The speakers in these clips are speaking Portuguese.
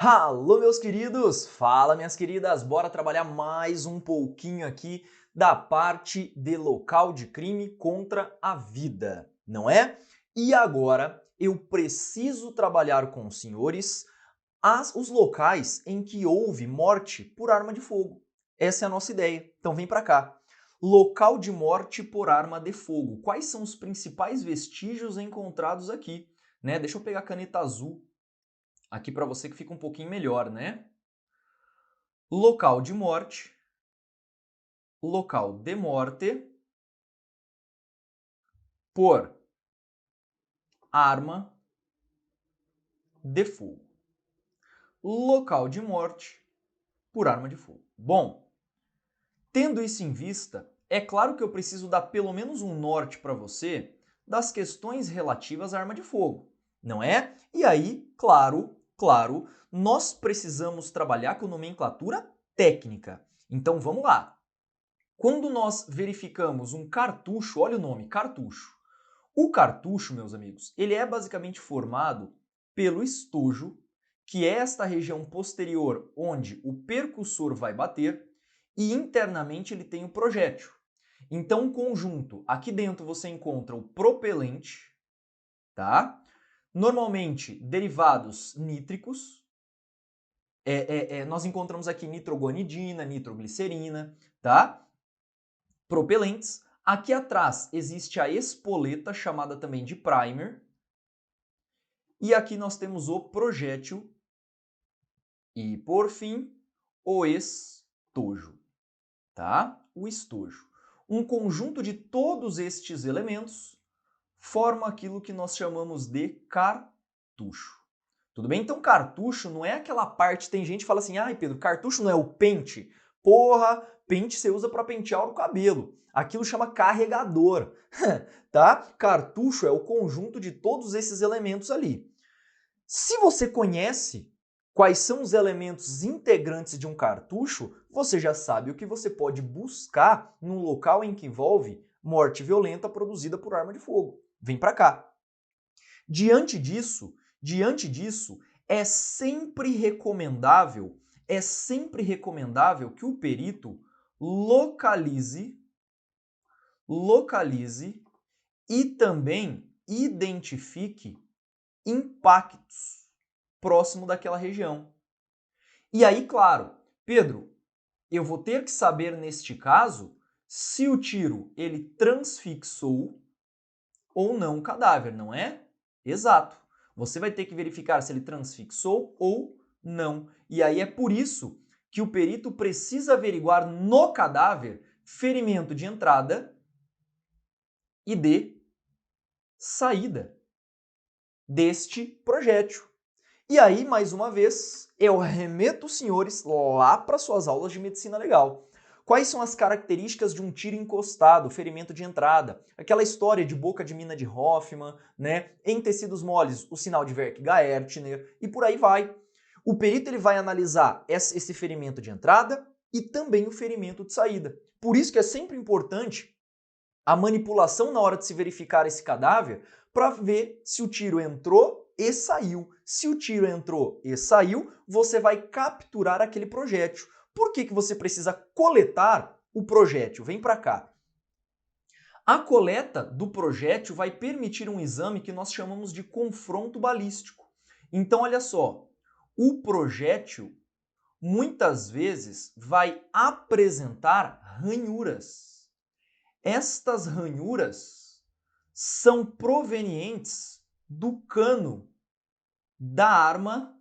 Alô, meus queridos! Fala, minhas queridas! Bora trabalhar mais um pouquinho aqui da parte de local de crime contra a vida, não é? E agora eu preciso trabalhar com os senhores os locais em que houve morte por arma de fogo. Essa é a nossa ideia. Então vem para cá. Local de morte por arma de fogo. Quais são os principais vestígios encontrados aqui? Né? Deixa eu pegar a caneta azul aqui para você que fica um pouquinho melhor, né? Local de morte, local de morte por arma de fogo. Local de morte por arma de fogo. Bom, tendo isso em vista, é claro que eu preciso dar pelo menos um norte para você das questões relativas à arma de fogo, não é? E aí, claro, nós precisamos trabalhar com nomenclatura técnica. Então vamos lá. Quando nós verificamos um cartucho, olha o nome, cartucho. O cartucho, meus amigos, ele é basicamente formado pelo estojo, que é esta região posterior onde o percussor vai bater, e internamente ele tem o projétil. Então, um conjunto, aqui dentro você encontra o propelente, tá? Normalmente derivados nítricos, nós encontramos aqui nitroguanidina, nitroglicerina, tá? Propelentes. Aqui atrás existe a espoleta, chamada também de primer. E aqui nós temos o projétil. E, por fim, o estojo. Tá? O estojo. Um conjunto de todos estes elementos forma aquilo que nós chamamos de cartucho. Tudo bem? Então, cartucho não é aquela parte... Tem gente que fala assim, ai Pedro, cartucho não é o pente? Porra, pente você usa para pentear o cabelo. Aquilo chama carregador, tá? Cartucho é o conjunto de todos esses elementos ali. Se você conhece quais são os elementos integrantes de um cartucho, você já sabe o que você pode buscar num local em que envolve morte violenta produzida por arma de fogo. Vem para cá. Diante disso, é sempre recomendável que o perito localize e também identifique impactos próximo daquela região. E aí, claro, Pedro, eu vou ter que saber neste caso se o tiro ele transfixou ou não o cadáver, não é? Exato. Você vai ter que verificar se ele transfixou ou não. E aí é por isso que o perito precisa averiguar no cadáver ferimento de entrada e de saída deste projétil. E aí, mais uma vez, eu remeto os senhores lá para suas aulas de medicina legal. Quais são as características de um tiro encostado, ferimento de entrada? Aquela história de boca de mina de Hoffman, né? Em tecidos moles, o sinal de Werck-Gaertner e por aí vai. O perito ele vai analisar esse ferimento de entrada e também o ferimento de saída. Por isso que é sempre importante a manipulação na hora de se verificar esse cadáver para ver se o tiro entrou e saiu. Se o tiro entrou e saiu, você vai capturar aquele projétil. Por que você precisa coletar o projétil? Vem para cá. A coleta do projétil vai permitir um exame que nós chamamos de confronto balístico. Então, olha só, o projétil muitas vezes vai apresentar ranhuras. Estas ranhuras são provenientes do cano da arma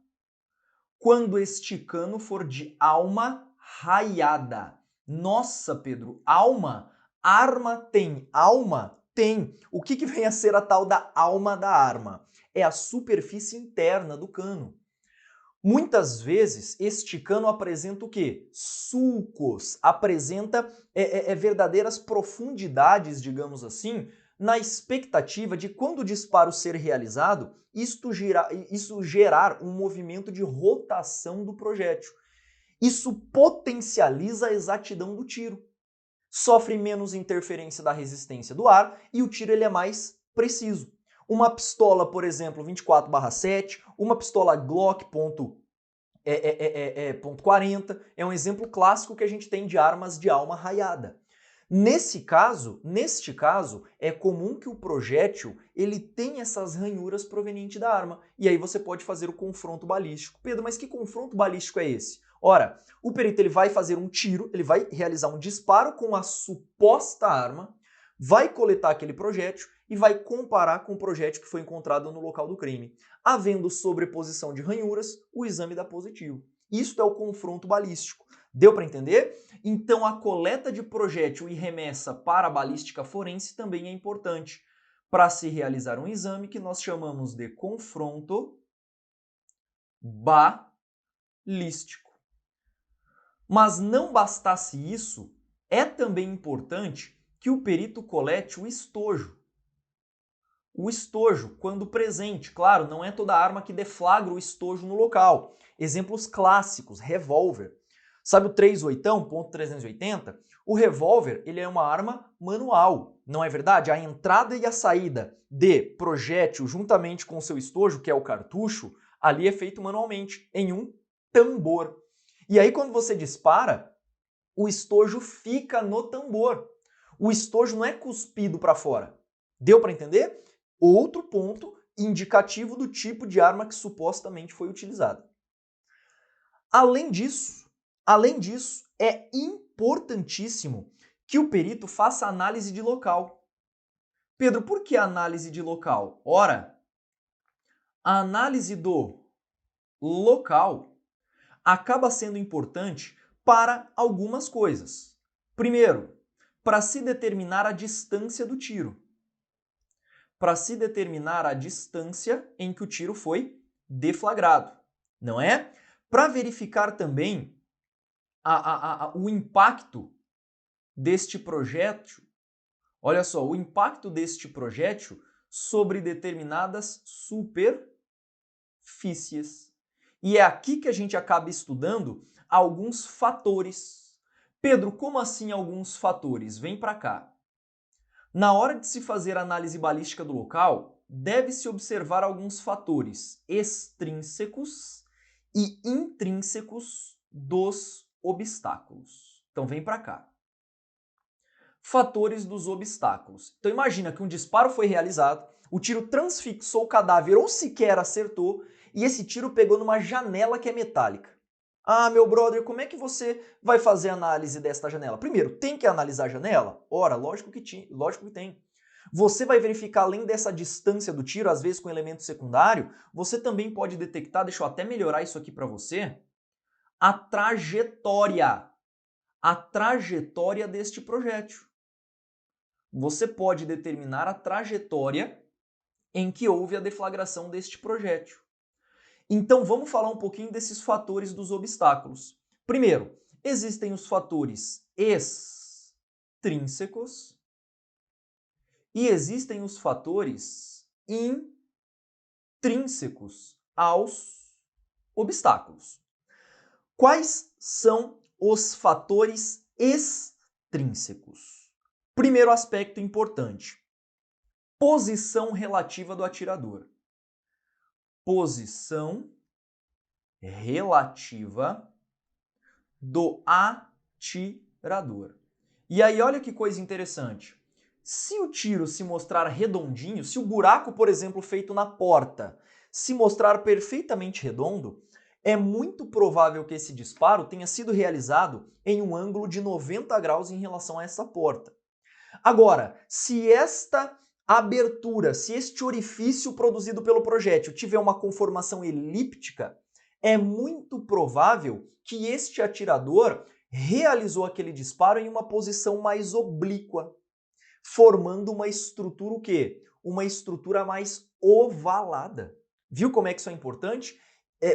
quando este cano for de alma raiada. Nossa, Pedro, alma? Arma tem alma? Tem. O que vem a ser a tal da alma da arma? É a superfície interna do cano. Muitas vezes este cano apresenta o quê? Sulcos, apresenta verdadeiras profundidades, digamos assim, na expectativa de quando o disparo ser realizado, isso gerar um movimento de rotação do projétil. Isso potencializa a exatidão do tiro. Sofre menos interferência da resistência do ar e o tiro ele é mais preciso. Uma pistola, por exemplo, 24/7, uma pistola Glock ponto .40, é um exemplo clássico que a gente tem de armas de alma raiada. Neste caso, é comum que o projétil ele tenha essas ranhuras provenientes da arma, e aí você pode fazer o confronto balístico. Pedro, mas que confronto balístico é esse? Ora, o perito ele vai fazer um tiro, ele vai realizar um disparo com a suposta arma, vai coletar aquele projétil e vai comparar com o projétil que foi encontrado no local do crime. Havendo sobreposição de ranhuras, o exame dá positivo. Isso é o confronto balístico. Deu para entender? Então a coleta de projétil e remessa para a balística forense também é importante para se realizar um exame que nós chamamos de confronto balístico. Mas não bastasse isso, é também importante que o perito colete o estojo. O estojo, quando presente, claro, não é toda arma que deflagra o estojo no local. Exemplos clássicos, revólver. Sabe o 38, ponto .380? O revólver ele é uma arma manual, não é verdade? A entrada e a saída de projétil juntamente com o seu estojo, que é o cartucho, ali é feito manualmente, em um tambor. E aí quando você dispara, o estojo fica no tambor. O estojo não é cuspido para fora. Deu para entender? Outro ponto indicativo do tipo de arma que supostamente foi utilizada. Além disso, é importantíssimo que o perito faça análise de local. Pedro, por que análise de local? Ora, a análise do local acaba sendo importante para algumas coisas. Primeiro, para se determinar a distância do tiro. Para se determinar a distância em que o tiro foi deflagrado, não é? Para verificar também o impacto deste projétil, olha só, o impacto deste projétil sobre determinadas superfícies. E é aqui que a gente acaba estudando alguns fatores. Pedro, como assim alguns fatores? Vem para cá. Na hora de se fazer a análise balística do local, deve-se observar alguns fatores extrínsecos e intrínsecos dos obstáculos. Então vem para cá. Fatores dos obstáculos. Então imagina que um disparo foi realizado, o tiro transfixou o cadáver ou sequer acertou e esse tiro pegou numa janela que é metálica. Ah, meu brother, como é que você vai fazer a análise desta janela? Primeiro, tem que analisar a janela? Ora, lógico que tem. Você vai verificar, além dessa distância do tiro, às vezes com elemento secundário, você também pode detectar, deixa eu até melhorar isso aqui para você, a trajetória deste projétil. Você pode determinar a trajetória em que houve a deflagração deste projétil. Então vamos falar um pouquinho desses fatores dos obstáculos. Primeiro, existem os fatores extrínsecos e existem os fatores intrínsecos aos obstáculos. Quais são os fatores extrínsecos? Primeiro aspecto importante: posição relativa do atirador. Posição relativa do atirador. E aí, olha que coisa interessante. Se o tiro se mostrar redondinho, se o buraco, por exemplo, feito na porta, se mostrar perfeitamente redondo, é muito provável que esse disparo tenha sido realizado em um ângulo de 90 graus em relação a essa porta. Agora, se esta abertura, se este orifício produzido pelo projétil tiver uma conformação elíptica, é muito provável que este atirador realizou aquele disparo em uma posição mais oblíqua, formando uma estrutura o quê? Uma estrutura mais ovalada. Viu como é que isso é importante?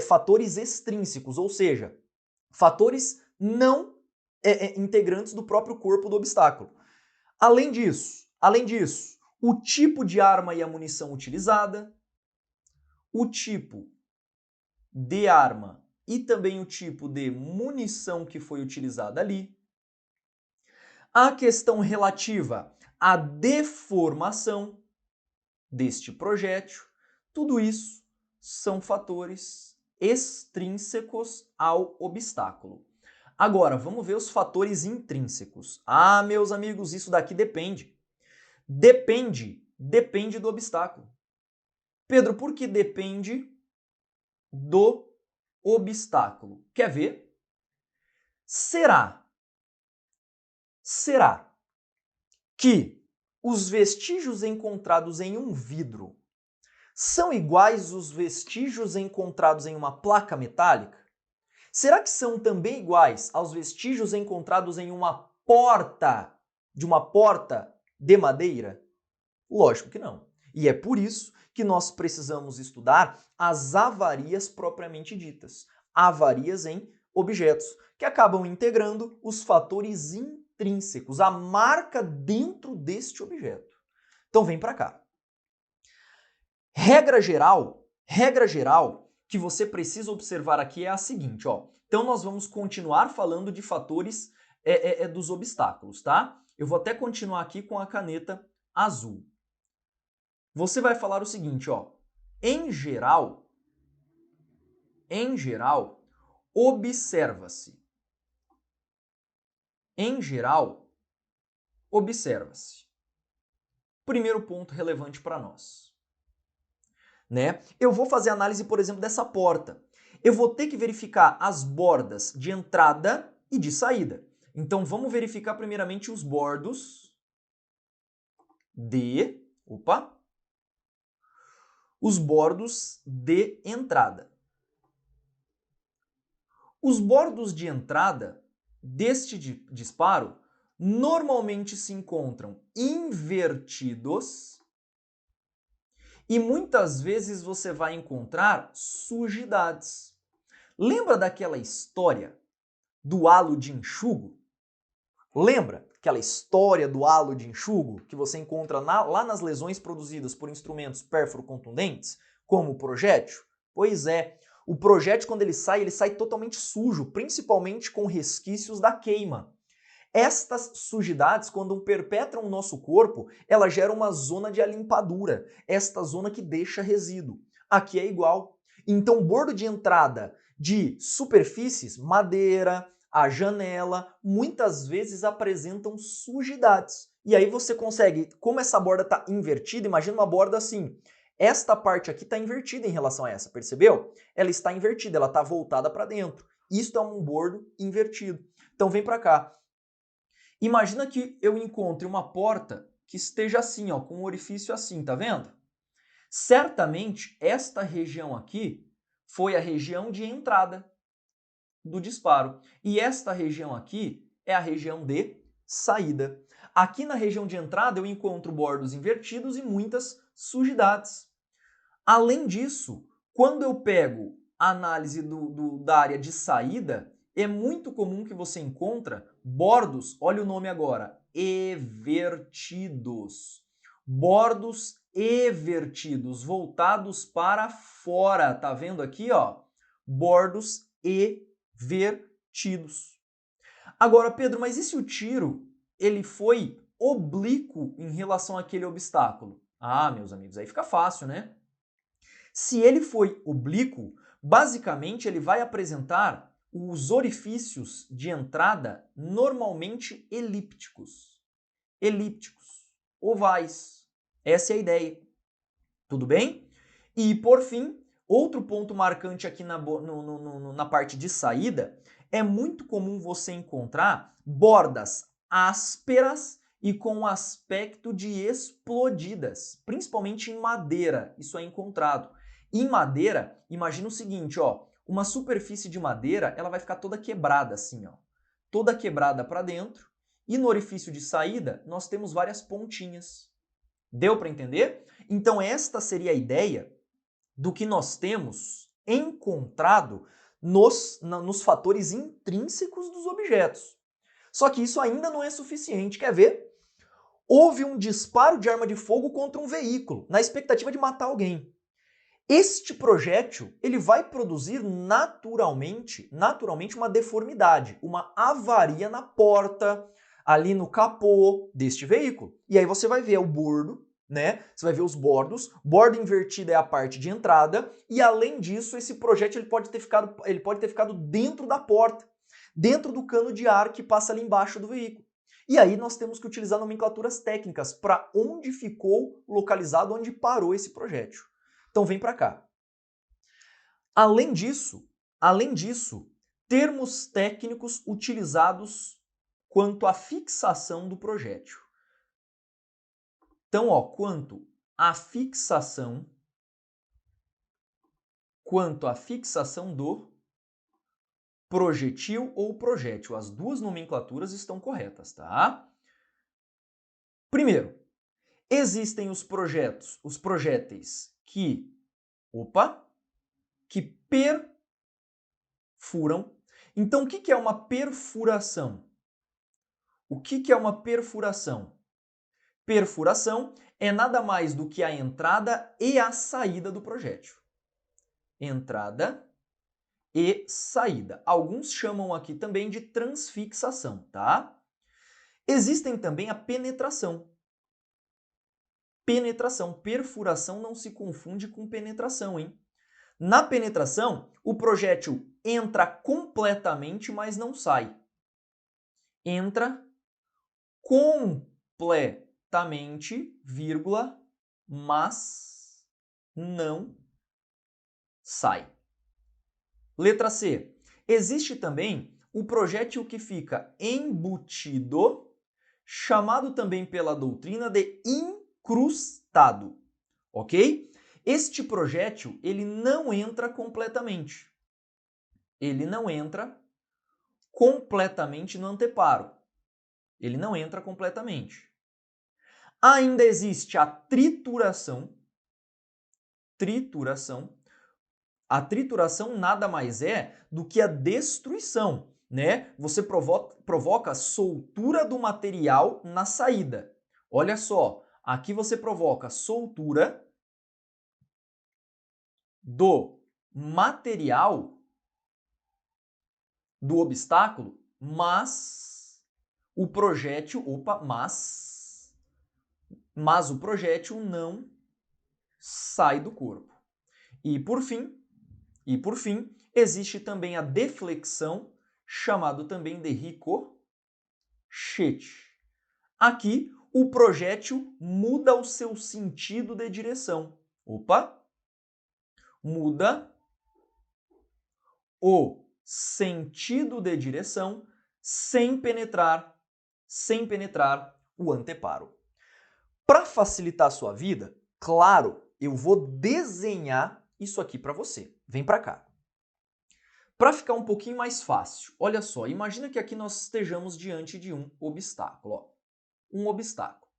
Fatores extrínsecos, ou seja, fatores não integrantes do próprio corpo do obstáculo. Além disso, o tipo de arma e a munição utilizada, o tipo de arma e também o tipo de munição que foi utilizada ali, a questão relativa à deformação deste projétil, tudo isso são fatores extrínsecos ao obstáculo. Agora, vamos ver os fatores intrínsecos. Ah, meus amigos, isso daqui depende. Depende do obstáculo. Pedro, por que depende do obstáculo? Quer ver? Será que os vestígios encontrados em um vidro são iguais aos vestígios encontrados em uma placa metálica? Será que são também iguais aos vestígios encontrados em uma porta de madeira? Lógico que não. E é por isso que nós precisamos estudar as avarias propriamente ditas, avarias em objetos, que acabam integrando os fatores intrínsecos, a marca dentro deste objeto. Então vem para cá. Regra geral que você precisa observar aqui é a seguinte, ó. Então nós vamos continuar falando de fatores dos obstáculos, tá? Eu vou até continuar aqui com a caneta azul. Você vai falar o seguinte, ó. Em geral, observa-se. Em geral, observa-se. Primeiro ponto relevante para nós. Né? Eu vou fazer análise, por exemplo, dessa porta. Eu vou ter que verificar as bordas de entrada e de saída. Então vamos verificar primeiramente os bordos de... os bordos de entrada. Os bordos de entrada deste disparo normalmente se encontram invertidos e muitas vezes você vai encontrar sujidades. Lembra daquela história do halo de enxugo? Lembra aquela história do halo de enxugo que você encontra lá nas lesões produzidas por instrumentos pérfuro-contundentes, como o projétil? Pois é, o projétil quando ele sai totalmente sujo, principalmente com resquícios da queima. Estas sujidades, quando perpetram o nosso corpo, ela gera uma zona de alimpadura, esta zona que deixa resíduo. Aqui é igual. Então, o bordo de entrada de superfícies, madeira, a janela, muitas vezes apresentam sujidades. E aí você consegue, como essa borda está invertida, imagina uma borda assim. Esta parte aqui está invertida em relação a essa, percebeu? Ela está invertida, ela está voltada para dentro. Isto é um bordo invertido. Então vem para cá. Imagina que eu encontre uma porta que esteja assim, ó, com um orifício assim, tá vendo? Certamente esta região aqui foi a região de entrada do disparo. E esta região aqui é a região de saída. Aqui na região de entrada eu encontro bordos invertidos e muitas sujidades. Além disso, quando eu pego a análise da área de saída, é muito comum que você encontra bordos, olha o nome agora, evertidos. Bordos evertidos, voltados para fora. Tá vendo aqui, ó? Bordos evertidos. Agora, Pedro, mas e se o tiro ele foi oblíquo em relação àquele obstáculo? Ah, meus amigos, aí fica fácil, né? Se ele foi oblíquo, basicamente ele vai apresentar os orifícios de entrada normalmente elípticos. Elípticos, ovais. Essa é a ideia. Tudo bem? E, por fim, outro ponto marcante aqui na parte de saída, é muito comum você encontrar bordas ásperas e com aspecto de explodidas, principalmente em madeira, isso é encontrado. Em madeira, imagina o seguinte, ó, uma superfície de madeira, ela vai ficar toda quebrada assim, ó, toda quebrada para dentro, e no orifício de saída nós temos várias pontinhas. Deu para entender? Então esta seria a ideia do que nós temos encontrado nos fatores intrínsecos dos objetos. Só que isso ainda não é suficiente, quer ver? Houve um disparo de arma de fogo contra um veículo, na expectativa de matar alguém. Este projétil ele vai produzir naturalmente uma deformidade, uma avaria na porta, ali no capô deste veículo. E aí você vai ver o bordo né? Você vai ver os bordos. Borda invertida é a parte de entrada. E além disso, esse projétil ele pode ter ficado dentro da porta, dentro do cano de ar que passa ali embaixo do veículo. E aí nós temos que utilizar nomenclaturas técnicas para onde ficou localizado, onde parou esse projétil. Então vem para cá. Além disso, termos técnicos utilizados quanto à fixação do projétil. Então, quanto à fixação do projetil ou projétil. As duas nomenclaturas estão corretas, tá? Primeiro, existem os projéteis que perfuram. Então, o que é uma perfuração? O que é uma perfuração? Perfuração é nada mais do que a entrada e a saída do projétil. Entrada e saída. Alguns chamam aqui também de transfixação, tá? Existem também a penetração. Perfuração não se confunde com penetração, hein? Na penetração, o projétil entra completamente, mas não sai. Entra completamente, mas não sai. Letra C. Existe também o projétil que fica embutido, chamado também pela doutrina de incrustado, ok? Este projétil, ele não entra completamente. Ele não entra completamente no anteparo. Ele não entra completamente. Ainda existe a trituração. A trituração nada mais é do que a destruição, né? Você provoca soltura do material na saída. Olha só, aqui você provoca soltura do material do obstáculo, mas o projétil, mas o projétil não sai do corpo. E por fim, existe também a deflexão, chamado também de ricochete. Aqui, o projétil muda o seu sentido de direção. Muda o sentido de direção sem penetrar o anteparo. Para facilitar a sua vida, claro, eu vou desenhar isso aqui para você. Vem para cá. Para ficar um pouquinho mais fácil, olha só, imagina que aqui nós estejamos diante de um obstáculo. Um obstáculo.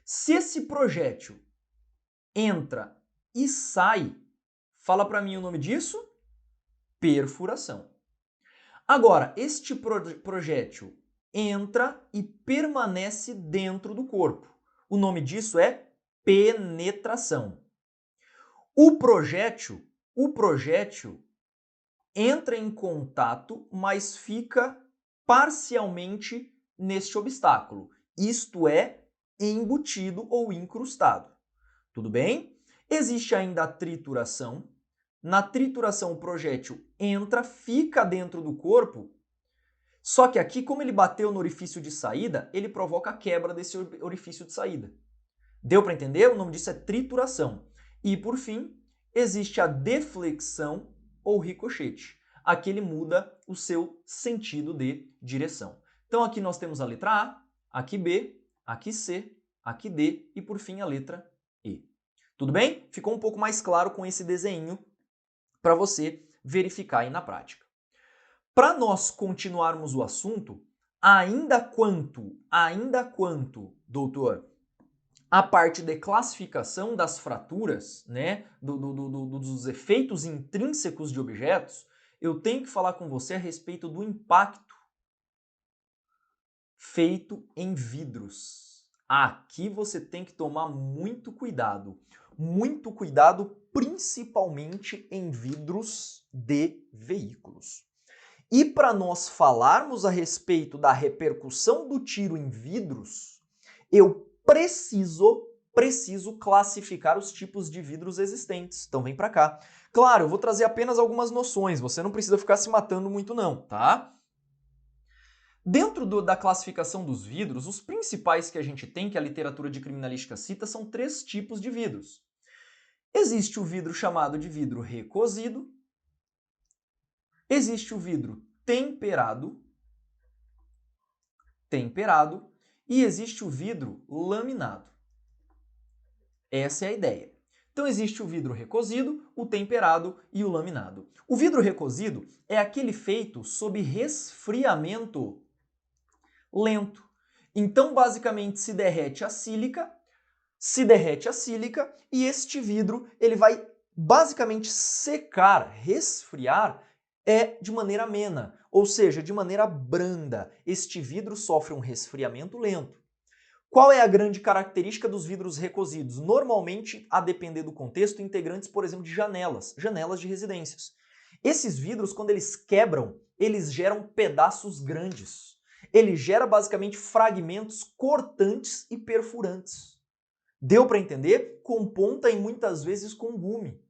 Se esse projétil entra e sai, fala para mim o nome disso? Perfuração. Agora, este projétil entra e permanece dentro do corpo. O nome disso é penetração. O projétil entra em contato, mas fica parcialmente neste obstáculo. Isto é, embutido ou incrustado. Tudo bem? Existe ainda a trituração. Na trituração, o projétil entra, fica dentro do corpo, só que aqui, como ele bateu no orifício de saída, ele provoca a quebra desse orifício de saída. Deu para entender? O nome disso é trituração. E, por fim, existe a deflexão ou ricochete. Aqui ele muda o seu sentido de direção. Então aqui nós temos a letra A, aqui B, aqui C, aqui D e por fim a letra E. Tudo bem? Ficou um pouco mais claro com esse desenho para você verificar aí na prática. Para nós continuarmos o assunto, ainda quanto, doutor, a parte de classificação das fraturas, né, dos efeitos intrínsecos de objetos, eu tenho que falar com você a respeito do impacto feito em vidros. Aqui você tem que tomar muito cuidado principalmente em vidros de veículos. E para nós falarmos a respeito da repercussão do tiro em vidros, eu preciso preciso classificar os tipos de vidros existentes. Então vem para cá. Claro, eu vou trazer apenas algumas noções, você não precisa ficar se matando muito não, tá? Dentro da classificação dos vidros, os principais que a gente tem, que a literatura de criminalística cita, são 3 tipos de vidros. Existe o vidro chamado de vidro recosido, existe o vidro temperado, e existe o vidro laminado. Essa é a ideia. Então existe o vidro recosido, o temperado e o laminado. O vidro recosido é aquele feito sob resfriamento lento. Então basicamente se derrete a sílica e este vidro ele vai basicamente secar, resfriar de maneira amena, ou seja, de maneira branda. Este vidro sofre um resfriamento lento. Qual é a grande característica dos vidros recosidos? Normalmente, a depender do contexto, integrantes, por exemplo, de janelas de residências. Esses vidros, quando eles quebram, eles geram pedaços grandes. Ele gera basicamente fragmentos cortantes e perfurantes. Deu para entender? Com ponta e muitas vezes com gume.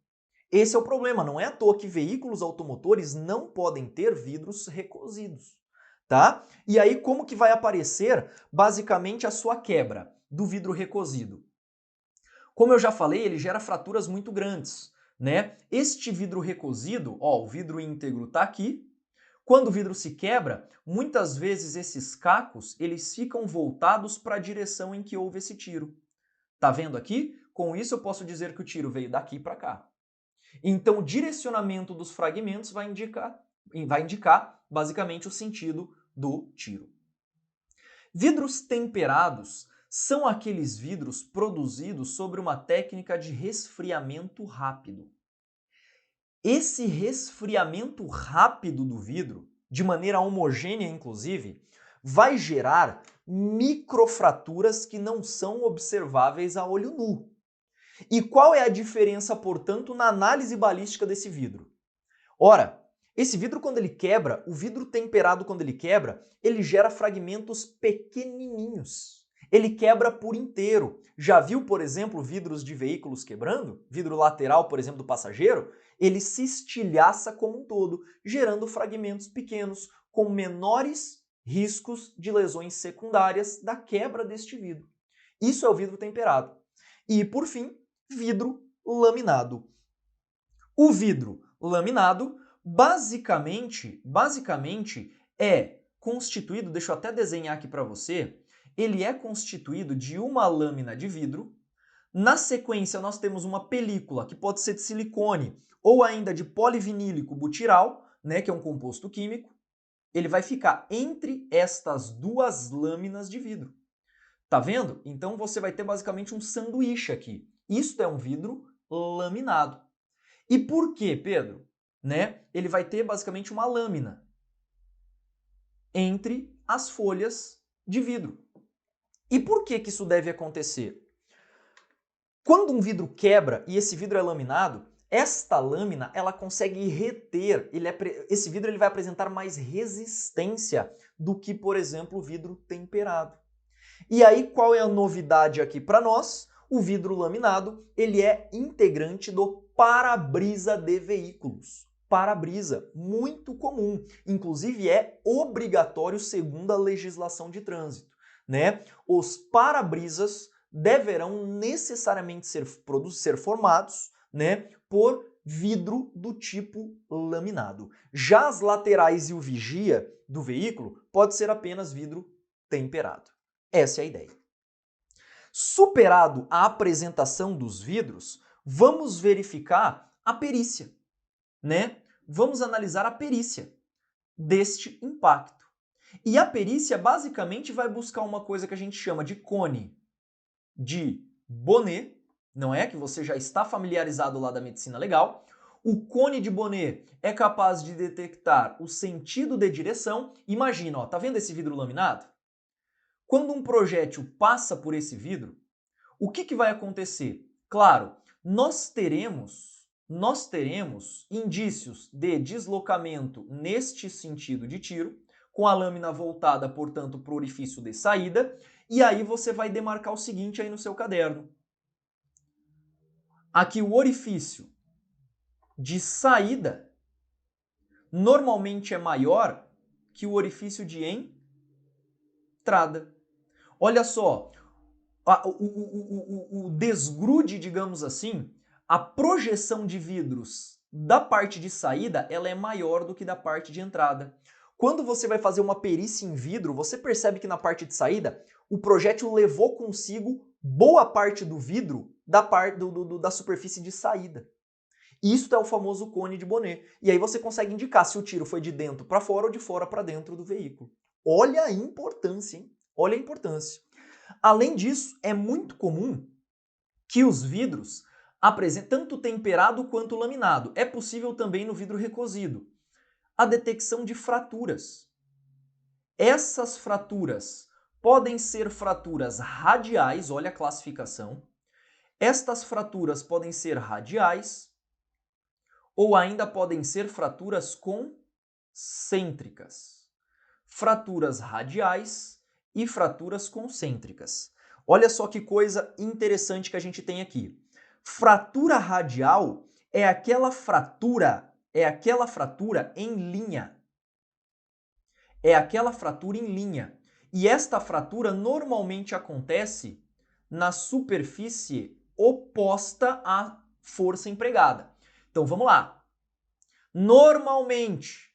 Esse é o problema, não é à toa que veículos automotores não podem ter vidros recosidos, tá? E aí como que vai aparecer basicamente a sua quebra do vidro recosido? Como eu já falei, ele gera fraturas muito grandes, né? Este vidro recosido, ó, o vidro íntegro tá aqui. Quando o vidro se quebra, muitas vezes esses cacos, eles ficam voltados para a direção em que houve esse tiro. Tá vendo aqui? Com isso eu posso dizer que o tiro veio daqui para cá. Então, o direcionamento dos fragmentos vai indicar basicamente o sentido do tiro. Vidros temperados são aqueles vidros produzidos sobre uma técnica de resfriamento rápido. Esse resfriamento rápido do vidro, de maneira homogênea inclusive, vai gerar microfraturas que não são observáveis a olho nu. E qual é a diferença, portanto, na análise balística desse vidro? Ora, esse vidro quando ele quebra, o vidro temperado quando ele quebra, ele gera fragmentos pequenininhos. Ele quebra por inteiro. Já viu, por exemplo, vidros de veículos quebrando? Vidro lateral, por exemplo, do passageiro? Ele se estilhaça como um todo, gerando fragmentos pequenos, com menores riscos de lesões secundárias da quebra deste vidro. Isso é o vidro temperado. E, por fim, vidro laminado. O vidro laminado basicamente é constituído, deixa eu até desenhar aqui para você, ele é constituído de uma lâmina de vidro. Na sequência nós temos uma película que pode ser de silicone ou ainda de polivinílico butiral, né, que é um composto químico. Ele vai ficar entre estas duas lâminas de vidro. Tá vendo? Então você vai ter basicamente um sanduíche aqui. Isto é um vidro laminado. E por quê, Pedro? Né? Ele vai ter basicamente uma lâmina entre as folhas de vidro. E por que isso deve acontecer? Quando um vidro quebra e esse vidro é laminado, esta lâmina ela consegue reter, esse vidro ele vai apresentar mais resistência do que, por exemplo, o vidro temperado. E aí, qual é a novidade aqui para nós? O vidro laminado, ele é integrante do para-brisa de veículos. Para-brisa, muito comum. Inclusive, é obrigatório segundo a legislação de trânsito, né? Os para-brisas deverão necessariamente ser formados, né, por vidro do tipo laminado. Já as laterais e o vigia do veículo pode ser apenas vidro temperado. Essa é a ideia. Superado a apresentação dos vidros, vamos verificar a perícia, né? Vamos analisar a perícia deste impacto. E a perícia basicamente vai buscar uma coisa que a gente chama de cone de Bonnet, não é? Que você já está familiarizado lá da medicina legal. O cone de Bonnet é capaz de detectar o sentido de direção. Imagina, ó, tá vendo esse vidro laminado? Quando um projétil passa por esse vidro, o que vai acontecer? Claro, nós teremos indícios de deslocamento neste sentido de tiro, com a lâmina voltada, portanto, para o orifício de saída, e aí você vai demarcar o seguinte aí no seu caderno. Aqui o orifício de saída normalmente é maior que o orifício de entrada. Olha só, o desgrude, digamos assim, a projeção de vidros da parte de saída, ela é maior do que da parte de entrada. Quando você vai fazer uma perícia em vidro, você percebe que na parte de saída, o projétil levou consigo boa parte do vidro da superfície de saída. Isso é o famoso cone de Bonnet. E aí você consegue indicar se o tiro foi de dentro para fora ou de fora para dentro do veículo. Olha a importância, hein? Olha a importância. Além disso, é muito comum que os vidros apresentem tanto temperado quanto laminado. É possível também no vidro recosido a detecção de fraturas. Essas fraturas podem ser fraturas radiais, olha a classificação. Estas fraturas podem ser radiais ou ainda podem ser fraturas concêntricas. Fraturas radiais e fraturas concêntricas. Olha só que coisa interessante que a gente tem aqui. Fratura radial é aquela fratura em linha. É aquela fratura em linha. E esta fratura normalmente acontece na superfície oposta à força empregada. Então vamos lá. Normalmente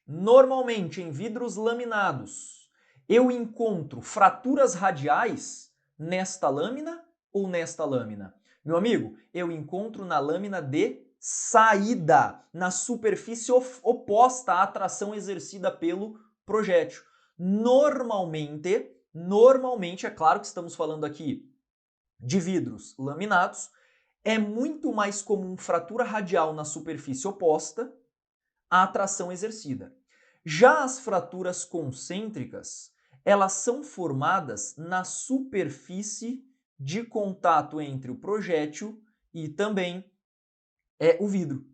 em vidros laminados, eu encontro fraturas radiais nesta lâmina ou nesta lâmina? Meu amigo, eu encontro na lâmina de saída, na superfície oposta à tração exercida pelo projétil. Normalmente, é claro que estamos falando aqui de vidros laminados, é muito mais comum fratura radial na superfície oposta à tração exercida. Já as fraturas concêntricas, elas são formadas na superfície de contato entre o projétil e também o vidro.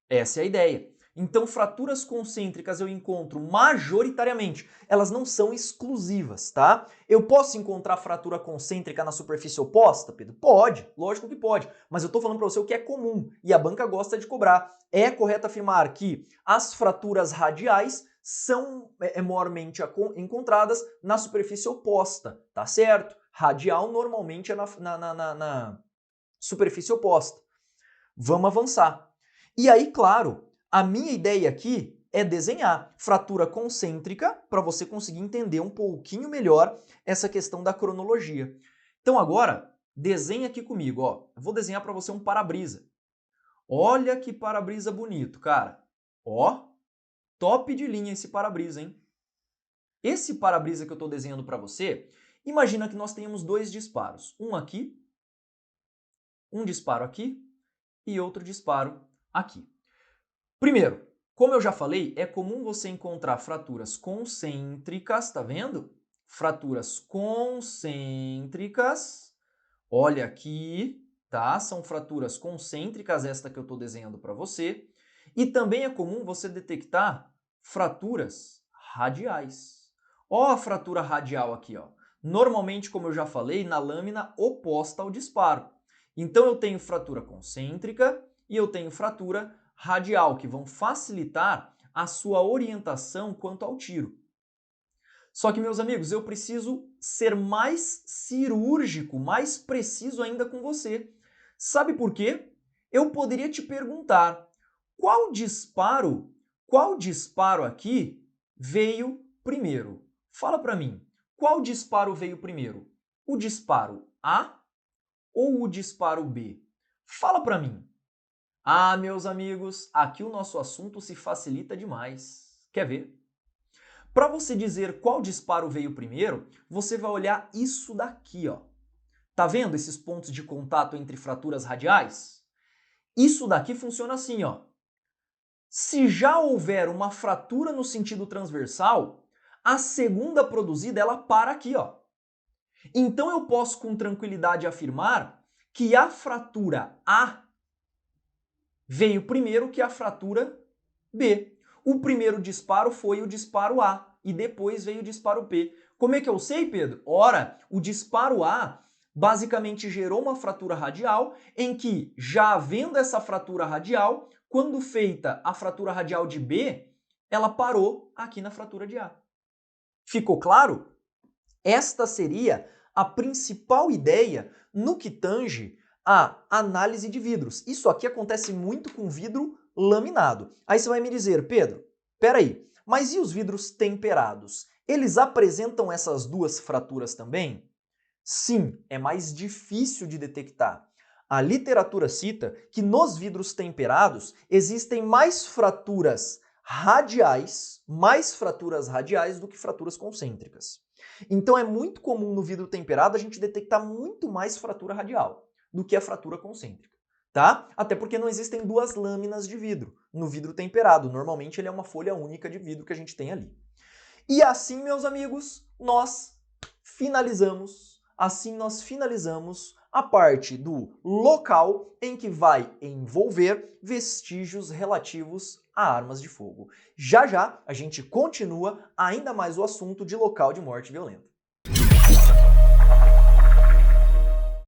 Essa é a ideia. Então, fraturas concêntricas eu encontro majoritariamente. Elas não são exclusivas, tá? Eu posso encontrar fratura concêntrica na superfície oposta, Pedro? Pode, lógico que pode. Mas eu estou falando para você o que é comum e a banca gosta de cobrar. É correto afirmar que as fraturas radiais são maiormente encontradas na superfície oposta, tá certo? Radial normalmente é na superfície oposta. Vamos avançar. E aí, claro, a minha ideia aqui é desenhar fratura concêntrica para você conseguir entender um pouquinho melhor essa questão da cronologia. Então agora, desenha aqui comigo, ó. Eu vou desenhar para você um para-brisa. Olha que para-brisa bonito, cara. Ó, top de linha esse para-brisa, hein? Esse para-brisa que eu estou desenhando para você, imagina que nós tenhamos dois disparos. Um aqui, um disparo aqui e outro disparo aqui. Primeiro, como eu já falei, é comum você encontrar fraturas concêntricas, tá vendo? Fraturas concêntricas. Olha aqui, tá? São fraturas concêntricas, esta que eu estou desenhando para você. E também é comum você detectar fraturas radiais. Ó a fratura radial aqui, ó. Normalmente, como eu já falei, na lâmina oposta ao disparo. Então eu tenho fratura concêntrica e eu tenho fratura radial, que vão facilitar a sua orientação quanto ao tiro. Só que, meus amigos, eu preciso ser mais cirúrgico, mais preciso ainda com você. Sabe por quê? Eu poderia te perguntar, qual disparo aqui veio primeiro? Fala para mim, qual disparo veio primeiro? O disparo A ou o disparo B? Fala para mim. Ah, meus amigos, aqui o nosso assunto se facilita demais. Quer ver? Para você dizer qual disparo veio primeiro, você vai olhar isso daqui, ó. Tá vendo esses pontos de contato entre fraturas radiais? Isso daqui funciona assim, ó. Se já houver uma fratura no sentido transversal, a segunda produzida ela para aqui, ó. Então eu posso com tranquilidade afirmar que a fratura A veio primeiro que a fratura B. O primeiro disparo foi o disparo A e depois veio o disparo B. Como é que eu sei, Pedro? Ora, o disparo A Basicamente gerou uma fratura radial em que, já havendo essa fratura radial, quando feita a fratura radial de B, ela parou aqui na fratura de A. Ficou claro? Esta seria a principal ideia no que tange a análise de vidros. Isso aqui acontece muito com vidro laminado. Aí você vai me dizer, Pedro, peraí, mas e os vidros temperados? Eles apresentam essas duas fraturas também? Sim, é mais difícil de detectar. A literatura cita que nos vidros temperados existem mais fraturas radiais do que fraturas concêntricas. Então é muito comum no vidro temperado a gente detectar muito mais fratura radial do que a fratura concêntrica, tá? Até porque não existem duas lâminas de vidro no vidro temperado. Normalmente ele é uma folha única de vidro que a gente tem ali. E assim, meus amigos, nós finalizamos a parte do local em que vai envolver vestígios relativos a armas de fogo. Já já a gente continua ainda mais o assunto de local de morte violenta.